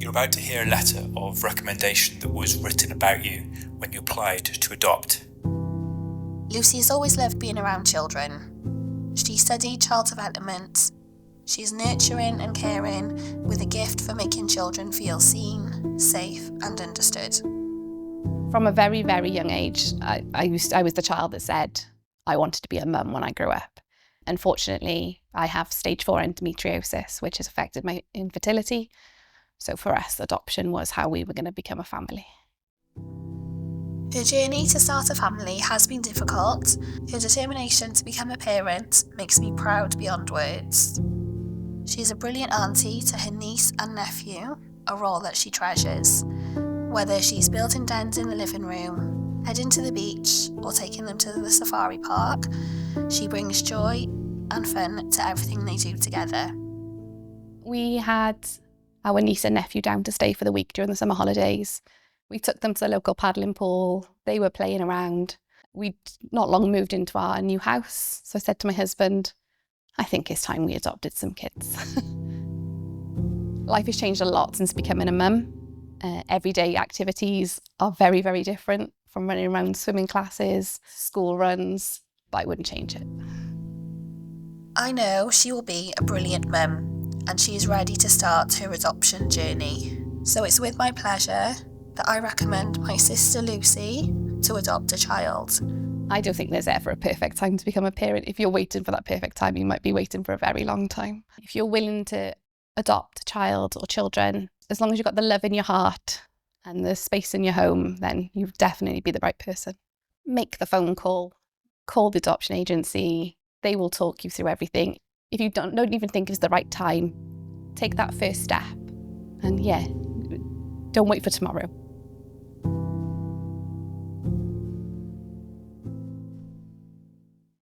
You're about to hear a letter of recommendation that was written about you when you applied to adopt. Lucy has always loved being around children. She studied child development. She's nurturing and caring with a gift for making children feel seen, safe and understood. From a very, very young age, I was the child that said I wanted to be a mum when I grew up. Unfortunately, I have stage 4 endometriosis, which has affected my infertility. So for us, adoption was how we were going to become a family. Her journey to start a family has been difficult. Her determination to become a parent makes me proud beyond words. She's a brilliant auntie to her niece and nephew, a role that she treasures. Whether she's building dens in the living room, heading to the beach, or taking them to the safari park, she brings joy and fun to everything they do together. We had our niece and nephew down to stay for the week during the summer holidays. We took them to the local paddling pool. They were playing around. We'd not long moved into our new house. So I said to my husband, I think it's time we adopted some kids. Life has changed a lot since becoming a mum. Everyday activities are very, very different from running around swimming classes, school runs, but I wouldn't change it. I know she will be a brilliant mum and she is ready to start her adoption journey. So it's with my pleasure that I recommend my sister Lucy to adopt a child. I don't think there's ever a perfect time to become a parent. If you're waiting for that perfect time, you might be waiting for a very long time. If you're willing to adopt a child or children, as long as you've got the love in your heart and the space in your home, then you'll definitely be the right person. Make the phone call the adoption agency. They will talk you through everything. If you don't even think it's the right time, take that first step. And yeah, don't wait for tomorrow.